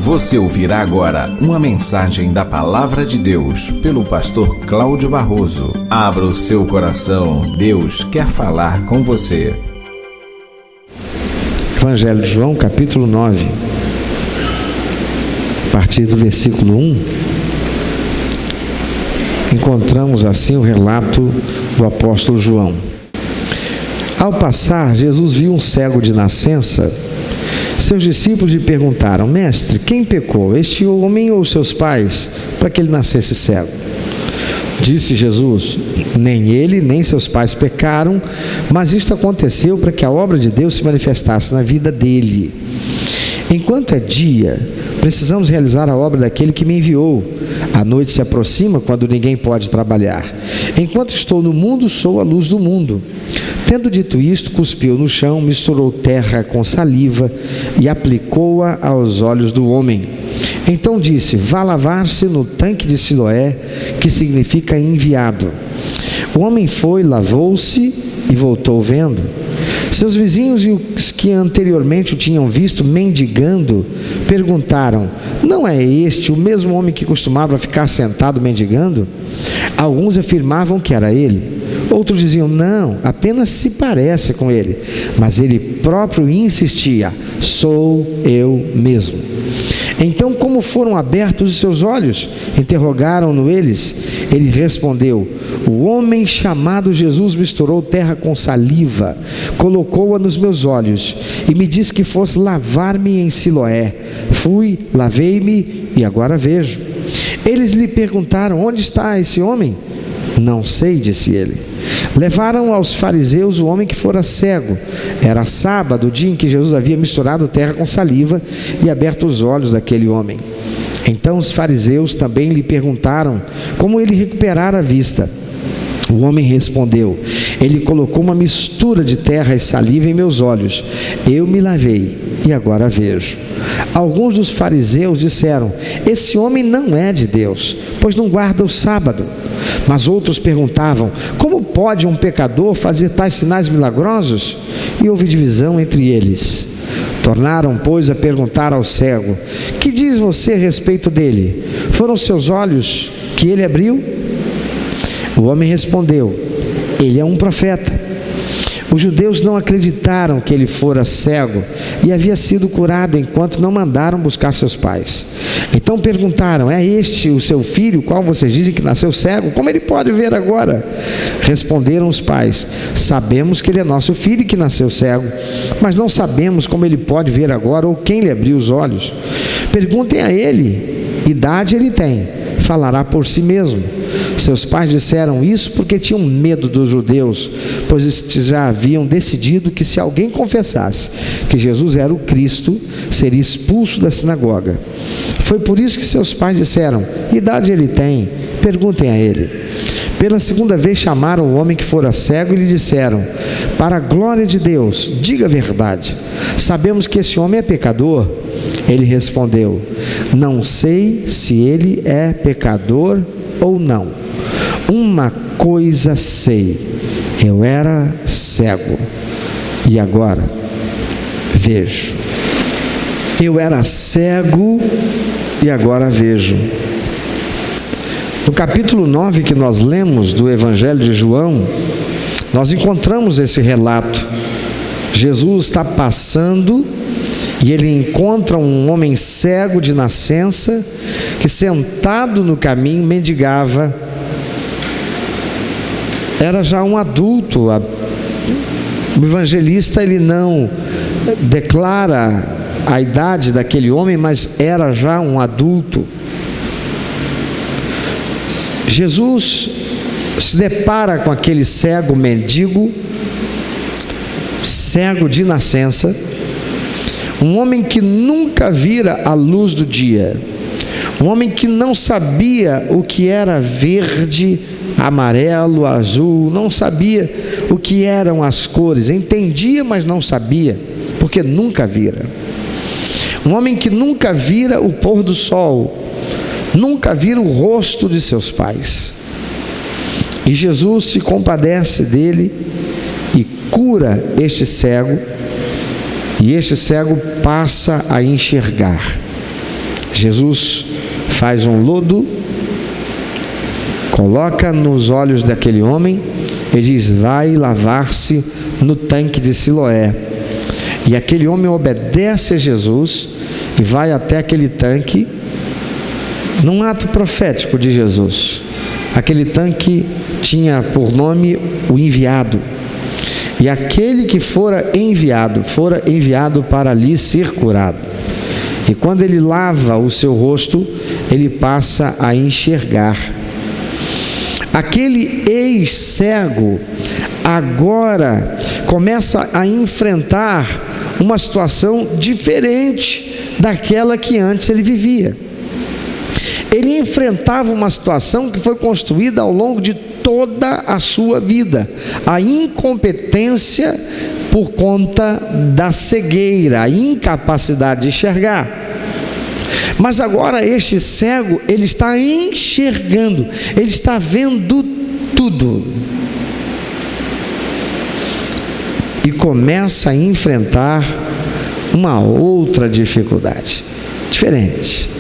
Você ouvirá agora uma mensagem da Palavra de Deus pelo pastor Cláudio Barroso. Abra o seu coração, Deus quer falar com você. Evangelho de João, capítulo 9, a partir do versículo 1, encontramos assim o relato do apóstolo João. Ao passar, Jesus viu um cego de nascença. Seus discípulos lhe perguntaram: Mestre, quem pecou, este homem ou seus pais, para que ele nascesse cego? Disse Jesus: nem ele, nem seus pais pecaram, mas isto aconteceu para que a obra de Deus se manifestasse na vida dele. Enquanto é dia, precisamos realizar a obra daquele que me enviou. A noite se aproxima quando ninguém pode trabalhar. Enquanto estou no mundo, sou a luz do mundo. Tendo dito isto, cuspiu no chão, misturou terra com saliva e aplicou-a aos olhos do homem. Então disse: vá lavar-se no tanque de Siloé, que significa enviado. O homem foi, lavou-se e voltou vendo. Seus vizinhos e os que anteriormente o tinham visto mendigando perguntaram: não é este o mesmo homem que costumava ficar sentado mendigando? Alguns afirmavam que era ele. Outros diziam: não, apenas se parece com ele. Mas ele próprio insistia: sou eu mesmo. Então, como foram abertos os seus olhos? Interrogaram-no eles. Ele respondeu: o homem chamado Jesus misturou terra com saliva, colocou-a nos meus olhos e me disse que fosse lavar-me em Siloé. Fui, lavei-me e agora vejo. Eles lhe perguntaram: onde está esse homem? Não sei, disse ele. Levaram aos fariseus o homem que fora cego. Era sábado, o dia em que Jesus havia misturado terra com saliva e aberto os olhos daquele homem. Então os fariseus também lhe perguntaram como ele recuperara a vista. O homem respondeu: ele colocou uma mistura de terra e saliva em meus olhos. Eu me lavei e agora vejo. Alguns dos fariseus disseram: esse homem não é de Deus, pois não guarda o sábado. Mas outros perguntavam: como pode um pecador fazer tais sinais milagrosos? E houve divisão entre eles. Tornaram, pois, a perguntar ao cego: que diz você a respeito dele? Foram seus olhos que ele abriu? O homem respondeu: ele é um profeta. Os judeus não acreditaram que ele fora cego e havia sido curado enquanto não mandaram buscar seus pais. Então perguntaram: é este o seu filho, qual vocês dizem que nasceu cego? Como ele pode ver agora? Responderam os pais: sabemos que ele é nosso filho que nasceu cego, mas não sabemos como ele pode ver agora ou quem lhe abriu os olhos. Perguntem a ele, idade ele tem, falará por si mesmo. Seus pais disseram isso porque tinham medo dos judeus, pois estes já haviam decidido que se alguém confessasse que Jesus era o Cristo, seria expulso da sinagoga. Foi por isso que seus pais disseram: idade ele tem, perguntem a ele. Pela segunda vez chamaram o homem que fora cego e lhe disseram: para a glória de Deus, diga a verdade, sabemos que esse homem é pecador. Ele respondeu: não sei se ele é pecador ou não. Uma coisa sei, eu era cego e agora vejo. Eu era cego e agora vejo. No capítulo 9 que nós lemos do Evangelho de João, nós encontramos esse relato. Jesus está passando e ele encontra um homem cego de nascença que, sentado no caminho, mendigava. Era já um adulto. O evangelista ele não declara a idade daquele homem, mas era já um adulto. Jesus se depara com aquele cego mendigo, cego de nascença, um homem que nunca vira a luz do dia, um homem que não sabia o que era verde, amarelo, azul, não sabia o que eram as cores, entendia, mas não sabia, porque nunca vira. Um homem que nunca vira o pôr do sol, nunca vira o rosto de seus pais. E Jesus se compadece dele e cura este cego, e este cego passa a enxergar. Jesus faz um lodo, coloca nos olhos daquele homem e diz: vai lavar-se no tanque de Siloé. E aquele homem obedece a Jesus e vai até aquele tanque, num ato profético de Jesus. Aquele tanque tinha por nome o enviado. E aquele que fora enviado para ali ser curado. E quando ele lava o seu rosto, ele passa a enxergar. Aquele ex-cego agora começa a enfrentar uma situação diferente daquela que antes ele vivia. Ele enfrentava uma situação que foi construída ao longo de toda a sua vida, a incompetência por conta da cegueira, a incapacidade de enxergar. Mas agora este cego, ele está enxergando, ele está vendo tudo. E começa a enfrentar uma outra dificuldade, diferente.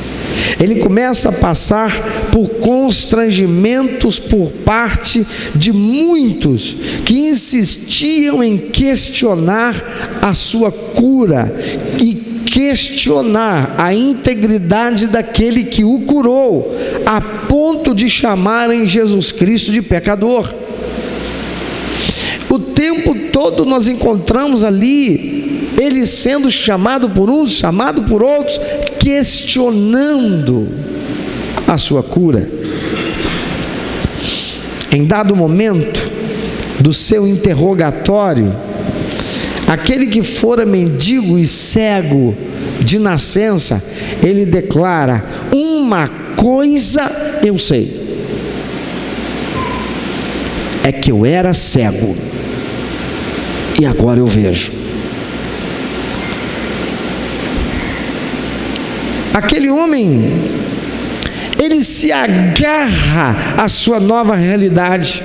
Ele começa a passar por constrangimentos por parte de muitos que insistiam em questionar a sua cura e questionar a integridade daquele que o curou, a ponto de chamarem Jesus Cristo de pecador. O tempo todo nós encontramos ali ele sendo chamado por uns, chamado por outros, questionando a sua cura. Em dado momento do seu interrogatório, aquele que fora mendigo e cego de nascença, ele declara: uma coisa eu sei, é que eu era cego e agora eu vejo. Aquele homem, ele se agarra à sua nova realidade.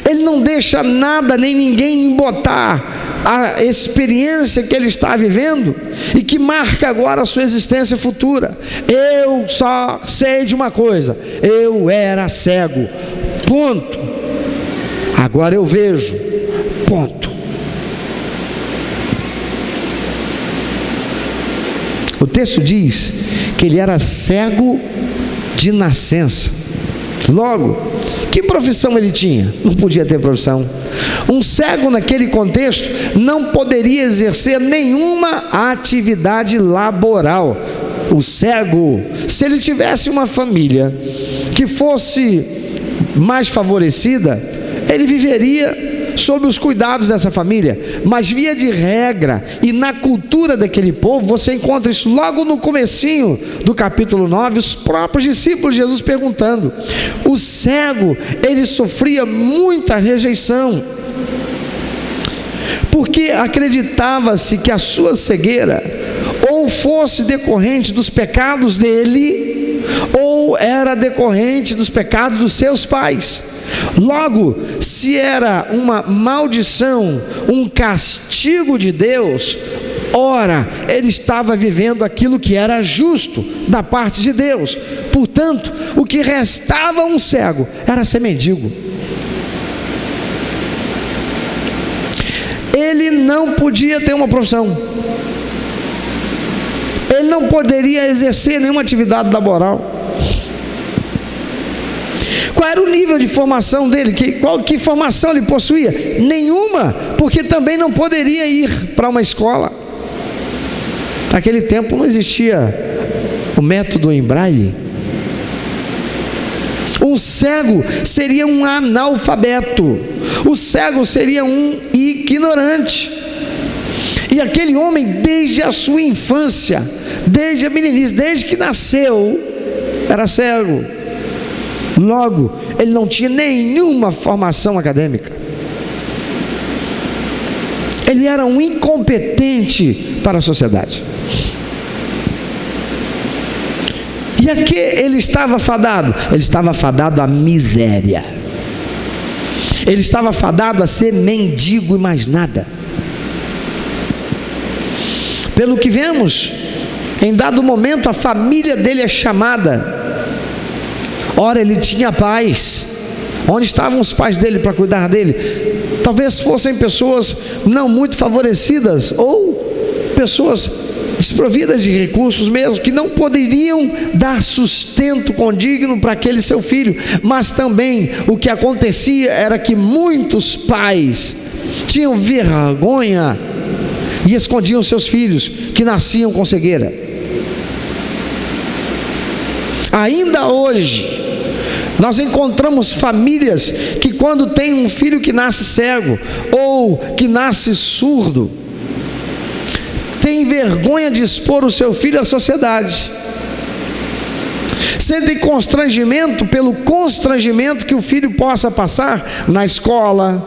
Ele não deixa nada nem ninguém embotar a experiência que ele está vivendo e que marca agora a sua existência futura. Eu só sei de uma coisa: eu era cego, ponto. Agora eu vejo, ponto. O texto diz que ele era cego de nascença. Logo, que profissão ele tinha? Não podia ter profissão. Um cego naquele contexto não poderia exercer nenhuma atividade laboral. O cego, se ele tivesse uma família que fosse mais favorecida, ele viveria sob os cuidados dessa família, mas via de regra, e na cultura daquele povo, você encontra isso logo no comecinho do capítulo 9, os próprios discípulos de Jesus perguntando. O cego, ele sofria muita rejeição, porque acreditava-se que a sua cegueira ou fosse decorrente dos pecados dele, ou era decorrente dos pecados dos seus pais. Logo, se era uma maldição, um castigo de Deus, ora, ele estava vivendo aquilo que era justo da parte de Deus. Portanto, o que restava a um cego era ser mendigo. Ele não podia ter uma profissão, ele não poderia exercer nenhuma atividade laboral. Qual era o nível de formação dele? Que formação ele possuía? Nenhuma, porque também não poderia ir para uma escola. Naquele tempo não existia o método em braille. Um cego seria um analfabeto, o cego seria um ignorante. E aquele homem, desde a sua infância, desde a meninice, desde que nasceu, era cego. Logo, ele não tinha nenhuma formação acadêmica. Ele era um incompetente para a sociedade. E a que ele estava fadado? Ele estava fadado à miséria. Ele estava fadado a ser mendigo e mais nada. Pelo que vemos, Em dado momento, a família dele é chamada. Ora, ele tinha pais. Onde estavam os pais dele para cuidar dele? Talvez fossem pessoas não muito favorecidas, ou pessoas desprovidas de recursos mesmo, que não poderiam dar sustento condigno para aquele seu filho. Mas também o que acontecia era que muitos pais tinham vergonha e escondiam seus filhos que nasciam com cegueira. Ainda hoje nós encontramos famílias que, quando tem um filho que nasce cego ou que nasce surdo, tem vergonha de expor o seu filho à sociedade, sentem constrangimento pelo constrangimento que o filho possa passar na escola,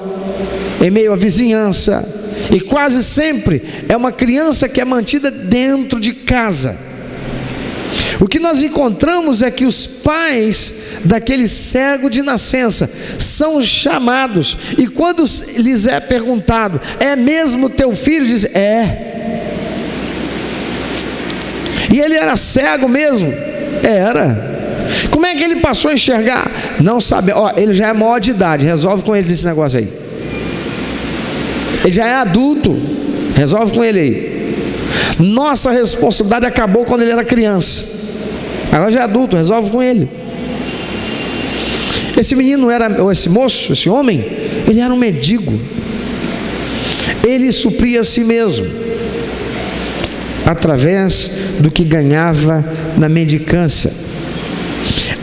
em meio à vizinhança, e quase sempre é uma criança que é mantida dentro de casa. O que nós encontramos é que os pais daquele cego de nascença são chamados, e quando lhes é perguntado: é mesmo teu filho? Diz: é. E ele era cego mesmo? Era. Como é que ele passou a enxergar? Não sabe. Ele já é maior de idade, resolve com eles esse negócio aí. Ele já é adulto, resolve com ele aí. Nossa responsabilidade acabou quando ele era criança, agora já é adulto, resolve com ele. Esse menino ou esse moço, esse homem, ele era um mendigo. Ele supria a si mesmo através do que ganhava na mendicância.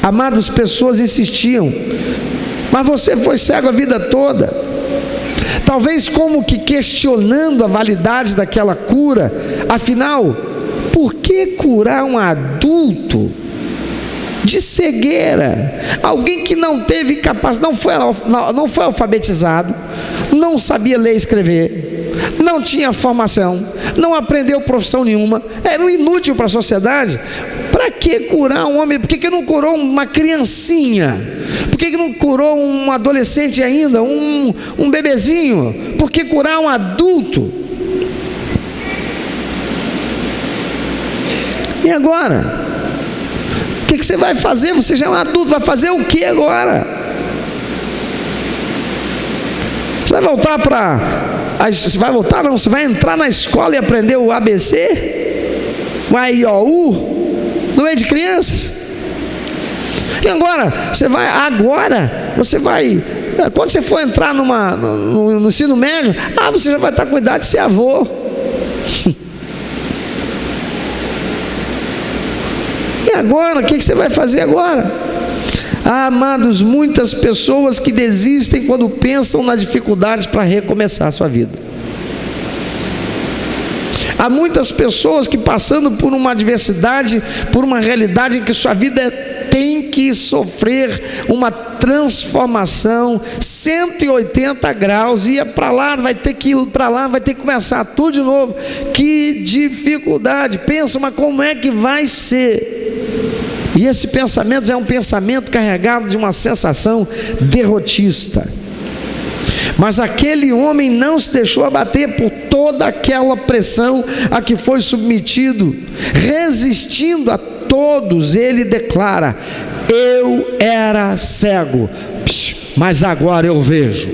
Amados, pessoas insistiam: mas você foi cego a vida toda. Talvez como que questionando a validade daquela cura. Afinal, por que curar um adulto de cegueira? Alguém que não teve capacidade, não foi alfabetizado, não sabia ler e escrever, não tinha formação, não aprendeu profissão nenhuma, era um inútil para a sociedade. Para que curar um homem? Por que não curou uma criancinha? Por que não curou um adolescente ainda, um bebezinho? Por que curar um adulto? E agora? O que você vai fazer? Você já é um adulto, vai fazer o que agora? Você vai voltar você vai entrar na escola e aprender o ABC? O A, I, O, U? No meio de crianças? E agora, quando você for entrar no ensino médio, você já vai estar com idade de ser avô. E agora, o que você vai fazer agora? Amados, muitas pessoas que desistem quando pensam nas dificuldades para recomeçar a sua vida. Há muitas pessoas que, passando por uma adversidade, por uma realidade em que sua vida tem que sofrer uma transformação 180 graus, ia para lá, vai ter que ir para lá, vai ter que começar tudo de novo. Que dificuldade! Pensa, mas como é que vai ser? E esse pensamento é um pensamento carregado de uma sensação derrotista. Mas aquele homem não se deixou abater por toda aquela pressão a que foi submetido. Resistindo a todos, ele declara: eu era cego, mas agora eu vejo.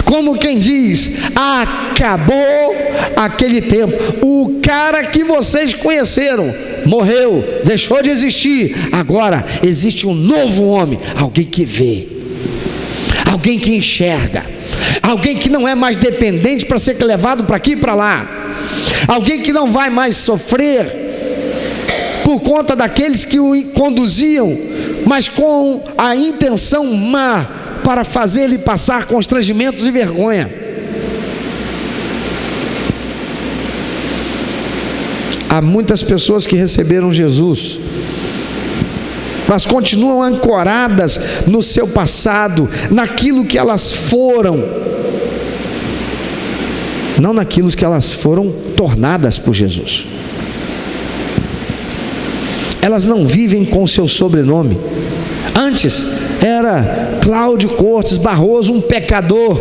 Como quem diz: acabou aquele tempo. O cara que vocês conheceram morreu, deixou de existir. Agora existe um novo homem, alguém que vê, alguém que enxerga, alguém que não é mais dependente para ser levado para aqui e para lá, alguém que não vai mais sofrer por conta daqueles que o conduziam, mas com a intenção má para fazer ele passar constrangimentos e vergonha. Há muitas pessoas que receberam Jesus, mas continuam ancoradas no seu passado, naquilo que elas foram, não naquilo que elas foram tornadas por Jesus. Elas não vivem com o seu sobrenome. Antes era Cláudio Cortes Barroso, um pecador,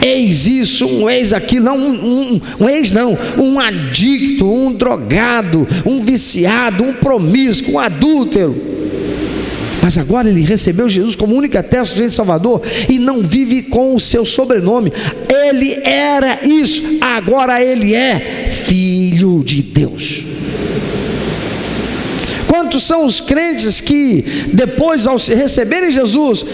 ex isso, um ex aquilo, não, um ex não, um adicto, um drogado, um viciado, um promíscuo, um adúltero. Mas agora ele recebeu Jesus como único eterno sujeito Salvador e não vive com o seu sobrenome. Ele era isso, agora ele é Filho de Deus. Quantos são os crentes que depois, ao receberem Jesus,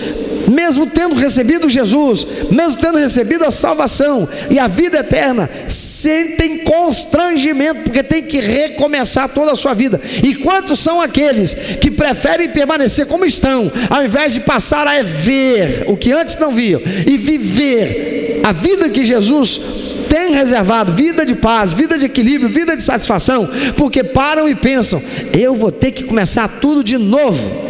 mesmo tendo recebido Jesus, mesmo tendo recebido a salvação e a vida eterna, sentem constrangimento, porque tem que recomeçar toda a sua vida? E quantos são aqueles que preferem permanecer como estão, ao invés de passar a ver o que antes não viam, e viver a vida que Jesus tem reservado, vida de paz, vida de equilíbrio, vida de satisfação? Porque param e pensam: eu vou ter que começar tudo de novo,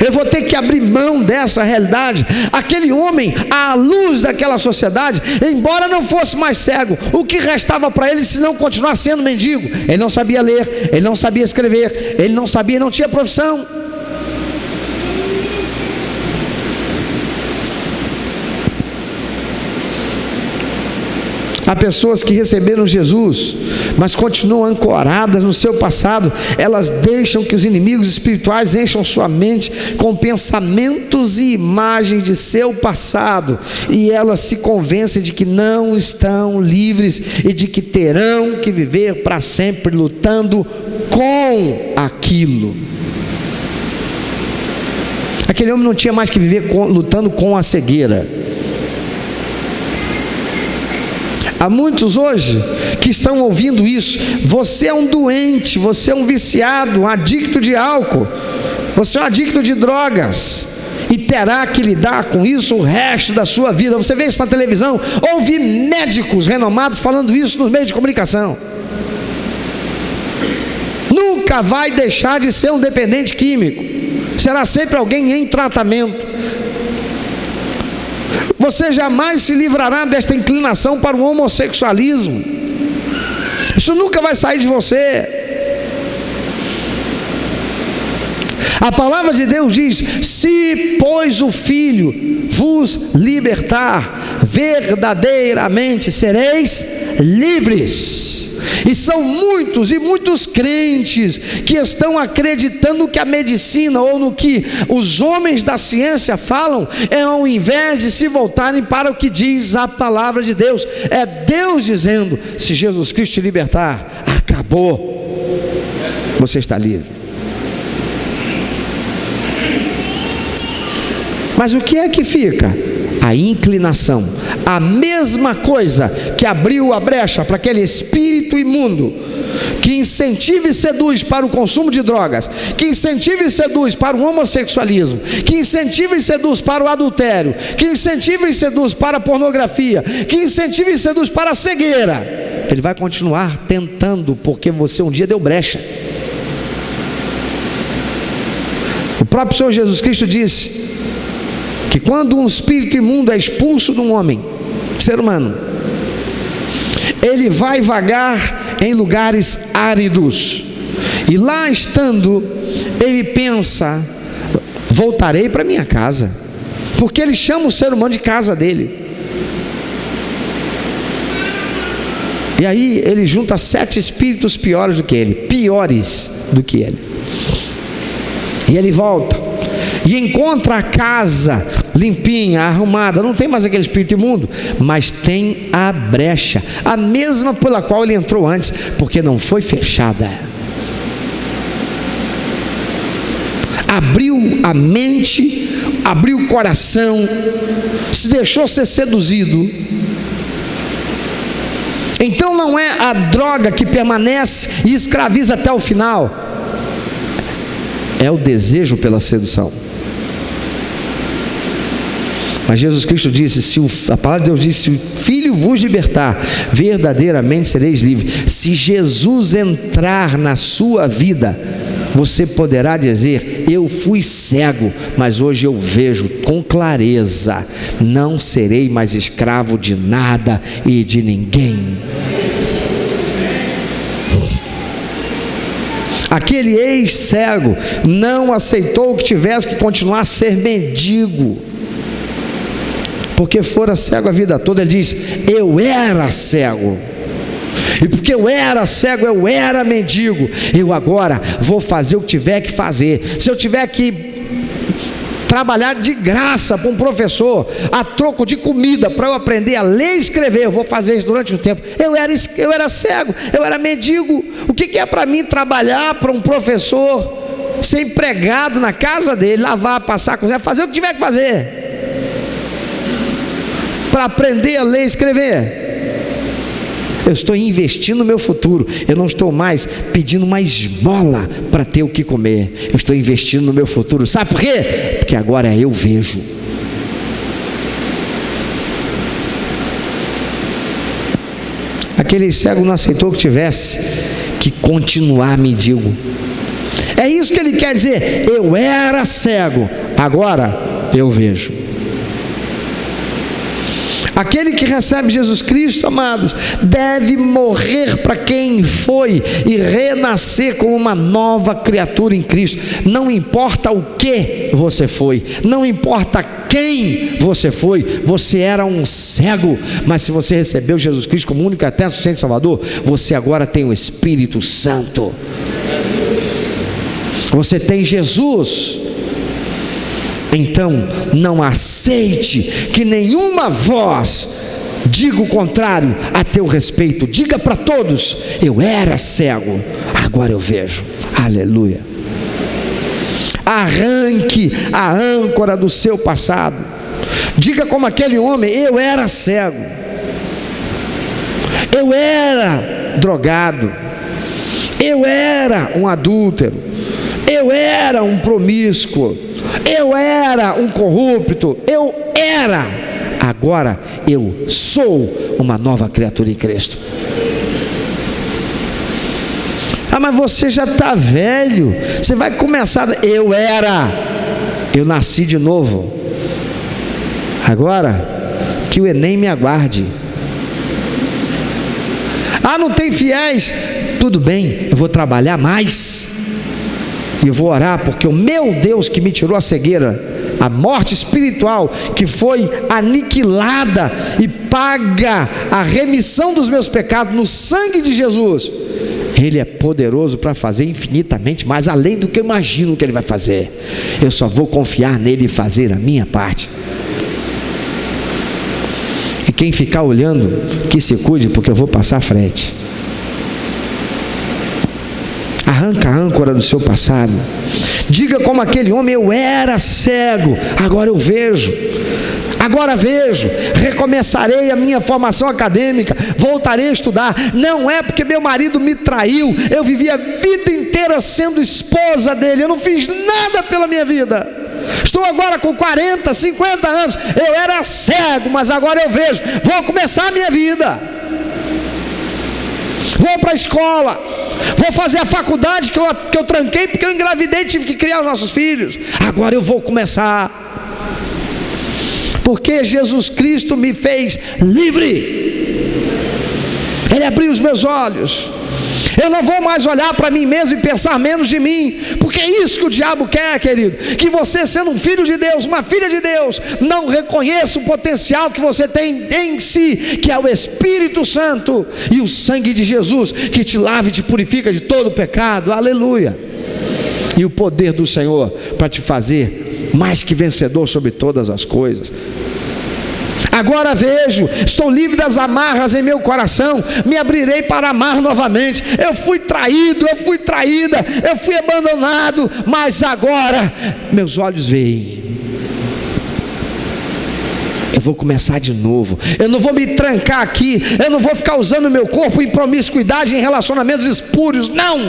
eu vou ter que abrir mão dessa realidade. Aquele homem, à luz daquela sociedade, embora não fosse mais cego, o que restava para ele se não continuar sendo mendigo? Ele não sabia ler, ele não sabia escrever, ele não sabia, não tinha profissão. Há pessoas que receberam Jesus, mas continuam ancoradas no seu passado. Elas deixam que os inimigos espirituais encham sua mente com pensamentos e imagens de seu passado, e elas se convencem de que não estão livres e de que terão que viver para sempre lutando com aquilo. Aquele homem não tinha mais que viver lutando com a cegueira. Há muitos hoje que estão ouvindo isso: você é um doente, você é um viciado, um adicto de álcool, você é um adicto de drogas, e terá que lidar com isso o resto da sua vida. Você vê isso na televisão, ouve médicos renomados falando isso nos meios de comunicação. Nunca vai deixar de ser um dependente químico, será sempre alguém em tratamento. Você jamais se livrará desta inclinação para o homossexualismo. Isso nunca vai sair de você. A palavra de Deus diz: se pois o Filho vos libertar, verdadeiramente sereis livres. E são muitos e muitos crentes que estão acreditando no que a medicina ou no que os homens da ciência falam, ao invés de se voltarem para o que diz a palavra de Deus. É Deus dizendo: se Jesus Cristo te libertar, acabou, você está livre. Mas o que é que fica? A inclinação, a mesma coisa que abriu a brecha para aquele espírito imundo, que incentiva e seduz para o consumo de drogas, que incentiva e seduz para o homossexualismo, que incentiva e seduz para o adultério, que incentiva e seduz para a pornografia, que incentiva e seduz para a cegueira. Ele vai continuar tentando, porque você um dia deu brecha. O próprio Senhor Jesus Cristo disse que quando um espírito imundo é expulso de um homem, ser humano, ele vai vagar em lugares áridos, e lá estando, ele pensa: voltarei para minha casa, porque ele chama o ser humano de casa dele. E aí ele junta 7 espíritos piores do que ele, e ele volta e encontra a casa limpinha, arrumada, não tem mais aquele espírito imundo, mas tem a brecha, a mesma pela qual ele entrou antes, porque não foi fechada. Abriu a mente, abriu o coração, se deixou ser seduzido. Então não é a droga que permanece e escraviza até o final, é o desejo pela sedução. Mas Jesus Cristo disse, a palavra de Deus disse: se o Filho vos libertar, verdadeiramente sereis livres. Se Jesus entrar na sua vida, você poderá dizer: eu fui cego, mas hoje eu vejo com clareza. Não serei mais escravo de nada e de ninguém. Aquele ex-cego não aceitou que tivesse que continuar a ser mendigo. porque fora cego a vida toda. Ele diz: eu era cego, e porque eu era cego, eu era mendigo, eu agora vou fazer o que tiver que fazer. Se eu tiver que trabalhar de graça para um professor, a troco de comida, para eu aprender a ler e escrever, eu vou fazer isso durante um tempo. Eu era cego, eu era mendigo. O que é para mim trabalhar para um professor, ser empregado na casa dele, lavar, passar, cozinhar, fazer o que tiver que fazer, para aprender a ler e escrever? Eu estou investindo no meu futuro. Eu não estou mais pedindo uma esmola para ter o que comer. Eu estou investindo no meu futuro. Sabe por quê? Porque agora eu vejo. Aquele cego não aceitou que tivesse que continuar mendigo. É isso que ele quer dizer. Eu era cego, agora eu vejo. Aquele que recebe Jesus Cristo, amados, deve morrer para quem foi e renascer como uma nova criatura em Cristo. Não importa o que você foi, não importa quem você foi. Você era um cego, mas se você recebeu Jesus Cristo como único e eterno suficiente Salvador, você agora tem o Espírito Santo. Você tem Jesus. Então, não aceite que nenhuma voz diga o contrário a teu respeito. Diga para todos: eu era cego, agora eu vejo. Aleluia. Arranque a âncora do seu passado. Diga como aquele homem: eu era cego, eu era drogado, eu era um adúltero, eu era um promíscuo, eu era um corrupto, eu era. Agora eu sou uma nova criatura em Cristo. Ah, mas você já está velho, você vai começar. Eu nasci de novo. Agora que o Enem me aguarde. Ah, não tem fiéis? Tudo bem, eu vou trabalhar mais. E eu vou orar, porque o meu Deus que me tirou a cegueira, a morte espiritual, que foi aniquilada e paga a remissão dos meus pecados no sangue de Jesus, Ele é poderoso para fazer infinitamente mais, além do que eu imagino que Ele vai fazer. Eu só vou confiar nele e fazer a minha parte. E quem ficar olhando, que se cuide, porque eu vou passar à frente. Arranca a âncora do seu passado. Diga como aquele homem: eu era cego, agora eu vejo. Agora vejo, recomeçarei a minha formação acadêmica, voltarei a estudar. Não é porque meu marido me traiu, eu vivi a vida inteira sendo esposa dele, eu não fiz nada pela minha vida. Estou agora com 40, 50 anos, eu era cego, mas agora eu vejo. Vou começar a minha vida, vou para a escola, vou fazer a faculdade que eu tranquei porque eu engravidei e tive que criar os nossos filhos. Agora eu vou começar, porque Jesus Cristo me fez livre. Ele abriu os meus olhos. Eu não vou mais olhar para mim mesmo e pensar menos de mim, porque é isso que o diabo quer, querido. Que você, sendo um filho de Deus, uma filha de Deus, não reconheça o potencial que você tem em si, que é o Espírito Santo e o sangue de Jesus, que te lava e te purifica de todo o pecado. Aleluia. E o poder do Senhor para te fazer mais que vencedor sobre todas as coisas. Agora vejo, estou livre das amarras em meu coração, me abrirei para amar novamente. Eu fui traído, eu fui traída, eu fui abandonado, mas agora meus olhos veem. Eu vou começar de novo. Eu não vou me trancar aqui, eu não vou ficar usando o meu corpo em promiscuidade, em relacionamentos espúrios, não.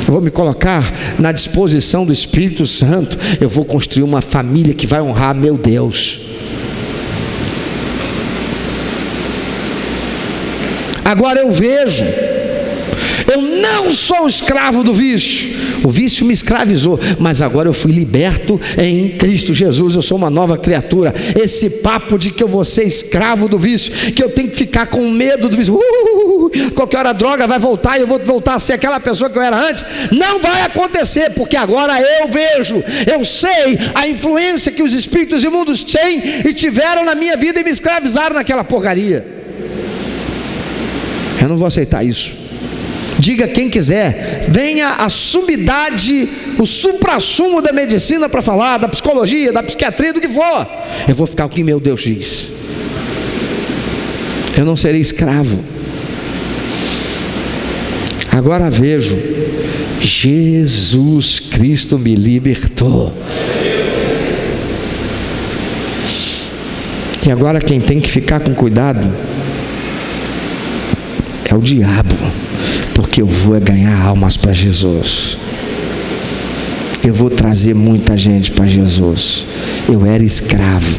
Eu vou me colocar na disposição do Espírito Santo. Eu vou construir uma família que vai honrar meu Deus. Agora eu vejo. Eu não sou escravo do vício. O vício me escravizou, mas agora eu fui liberto em Cristo Jesus. Eu sou uma nova criatura. Esse papo de que eu vou ser escravo do vício, que eu tenho que ficar com medo do vício, qualquer hora a droga vai voltar e eu vou voltar a ser aquela pessoa que eu era antes, não vai acontecer, porque agora eu vejo, eu sei a influência que os espíritos imundos têm e tiveram na minha vida e me escravizaram naquela porcaria. Eu não vou aceitar isso. Diga quem quiser, venha a sumidade, o suprassumo da medicina para falar, da psicologia, da psiquiatria, do que for. Eu vou ficar com o que meu Deus diz. Eu não serei escravo. Agora vejo, Jesus Cristo me libertou. E agora quem tem que ficar com cuidado é o diabo, porque eu vou ganhar almas para Jesus. Eu vou trazer muita gente para Jesus. Eu era escravo,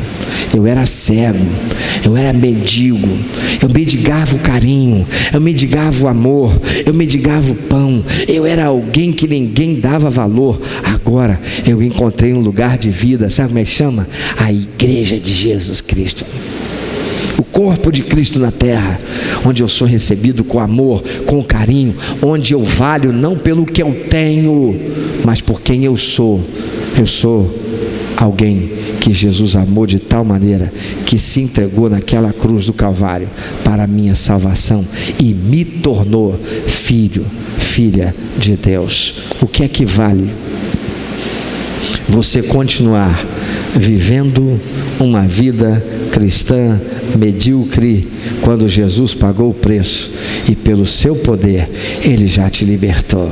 eu era cego, eu era mendigo, eu mendigava o carinho, eu mendigava o amor, eu mendigava o pão, eu era alguém que ninguém dava valor. Agora eu encontrei um lugar de vida, sabe como é que chama? A Igreja de Jesus Cristo, o corpo de Cristo na terra, onde eu sou recebido com amor, com carinho, onde eu valho não pelo que eu tenho, mas por quem eu sou. Eu sou alguém que Jesus amou de tal maneira que se entregou naquela cruz do Calvário para a minha salvação e me tornou filho, filha de Deus. O que é que vale você continuar vivendo uma vida cristã medíocre, quando Jesus pagou o preço e pelo seu poder Ele já te libertou?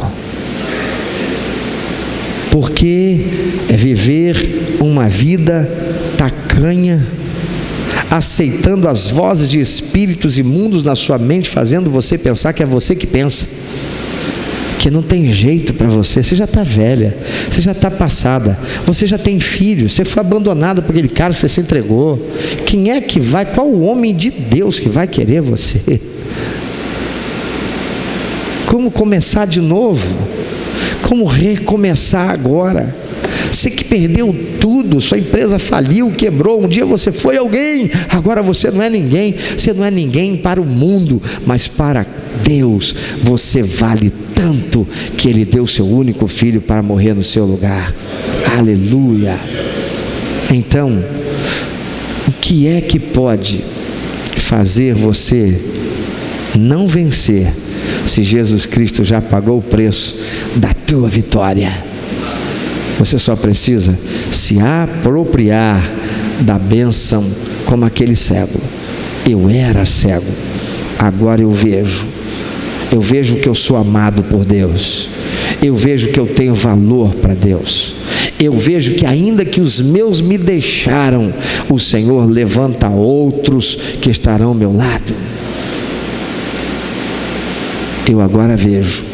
Porque é viver uma vida tacanha, aceitando as vozes de espíritos imundos na sua mente, fazendo você pensar que é você que pensa, que não tem jeito para você. Você já está velha, você já está passada, você já tem filho, você foi abandonado por aquele cara que você se entregou. Quem é que vai, qual o homem de Deus que vai querer você? Como começar de novo? Como recomeçar agora? Você que perdeu tudo, sua empresa faliu, quebrou, um dia você foi alguém, agora você não é ninguém. Você não é ninguém para o mundo, mas para Deus você vale tanto que Ele deu seu único filho para morrer no seu lugar. Aleluia! Então, o que é que pode fazer você não vencer, se Jesus Cristo já pagou o preço da tua vitória? Você só precisa se apropriar da bênção, como aquele cego. Eu era cego, agora eu vejo. Eu vejo que eu sou amado por Deus. Eu vejo que eu tenho valor para Deus. Eu vejo que ainda que os meus me deixaram, o Senhor levanta outros que estarão ao meu lado. Eu agora vejo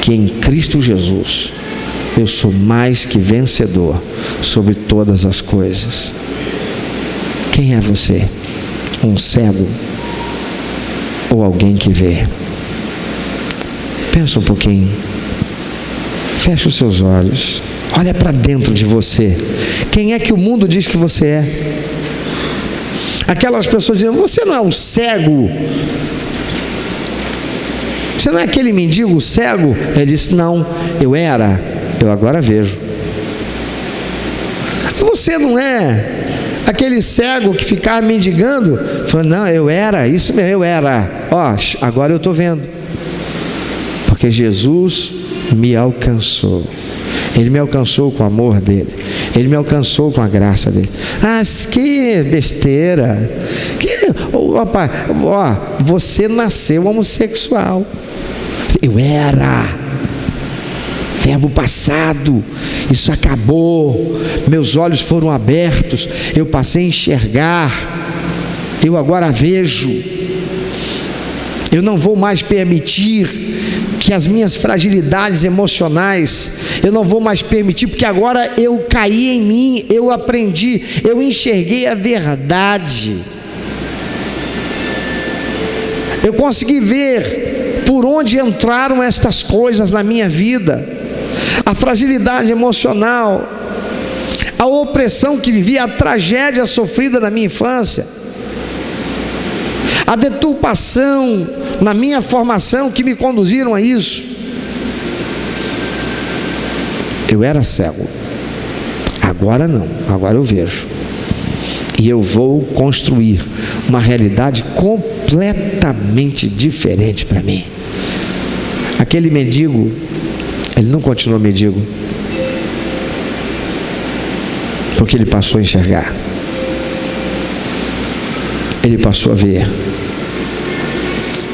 que em Cristo Jesus eu sou mais que vencedor sobre todas as coisas. Quem é você? Um cego ou alguém que vê? Pensa um pouquinho, fecha os seus olhos, olha para dentro de você. Quem é que o mundo diz que você é? Aquelas pessoas dizem: você não é um cego, você não é aquele mendigo cego? Ele disse: não, eu era, eu agora vejo. Você não é aquele cego que ficava mendigando? Falou: não, eu era, isso mesmo, eu era. Ó, agora eu estou vendo. Porque Jesus me alcançou. Ele me alcançou com o amor dele. Ele me alcançou com a graça dele. Ah, que besteira. Você nasceu homossexual. Eu era. Verbo passado. Isso acabou. Meus olhos foram abertos. Eu passei a enxergar. Eu agora vejo. Eu não vou mais permitir que as minhas fragilidades emocionais, eu não vou mais permitir, porque agora eu caí em mim, eu aprendi, eu enxerguei a verdade. Eu consegui ver por onde entraram estas coisas na minha vida, a fragilidade emocional, a opressão que vivia, a tragédia sofrida na minha infância, a deturpação na minha formação que me conduziram a isso. Eu era cego, agora não, agora eu vejo. E eu vou construir uma realidade completamente diferente para mim. Aquele mendigo, ele não continuou mendigo, porque ele passou a enxergar, ele passou a ver,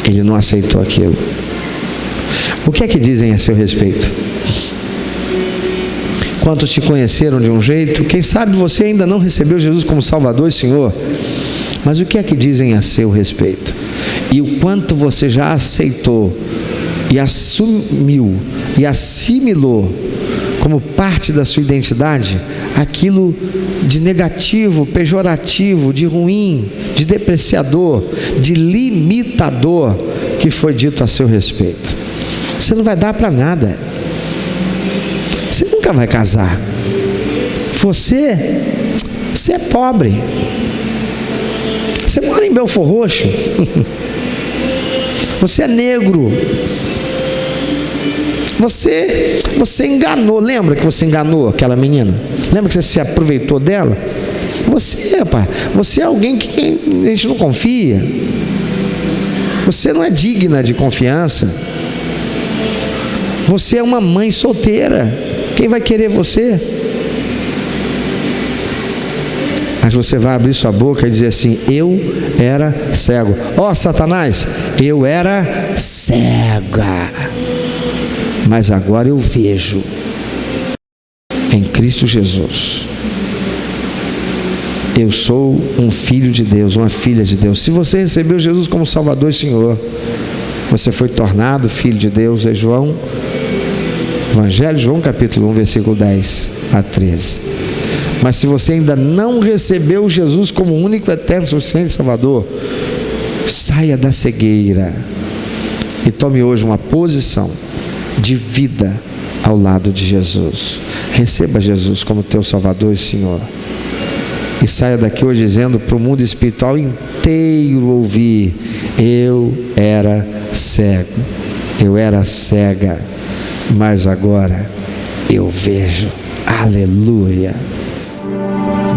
ele não aceitou aquilo. O que é que dizem a seu respeito? Quantos te conheceram de um jeito? Quem sabe você ainda não recebeu Jesus como Salvador e Senhor, mas o que é que dizem a seu respeito? E o quanto você já aceitou e assumiu e assimilou como parte da sua identidade aquilo de negativo, pejorativo, de ruim, de depreciador, de limitador que foi dito a seu respeito. Você não vai dar para nada, você nunca vai casar, você é pobre, você mora em Belfor Roxo, você é negro, você enganou. Lembra que você enganou aquela menina? Lembra que você se aproveitou dela? Você é alguém que a gente não confia. Você não é digna de confiança. Você é uma mãe solteira. Quem vai querer você? Mas você vai abrir sua boca e dizer assim: eu era cego. Ó, Satanás, eu era cega, mas agora eu vejo em Cristo Jesus. Eu sou um filho de Deus, uma filha de Deus. Se você recebeu Jesus como Salvador e Senhor, você foi tornado filho de Deus. É Evangelho de João capítulo 1, versículo 10 a 13. Mas se você ainda não recebeu Jesus como único, eterno, suficiente Salvador, saia da cegueira e tome hoje uma posição de vida ao lado de Jesus. Receba Jesus como teu Salvador e Senhor, e saia daqui hoje dizendo para o mundo espiritual inteiro ouvir: eu era cego, eu era cega, mas agora eu vejo. Aleluia.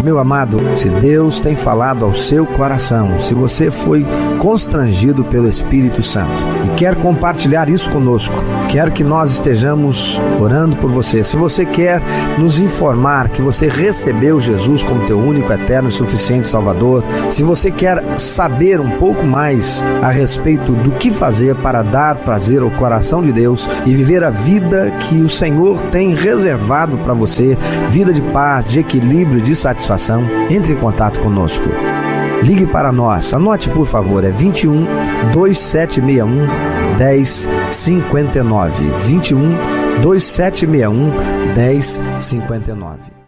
Meu amado, se Deus tem falado ao seu coração, se você foi constrangido pelo Espírito Santo e quer compartilhar isso conosco, quero que nós estejamos orando por você. Se você quer nos informar que você recebeu Jesus como teu único, eterno e suficiente Salvador, se você quer saber um pouco mais a respeito do que fazer para dar prazer ao coração de Deus e viver a vida que o Senhor tem reservado para você, vida de paz, de equilíbrio, de satisfação, entre em contato conosco. Ligue para nós, anote por favor, é 21 2761 1059, 21 2761 1059.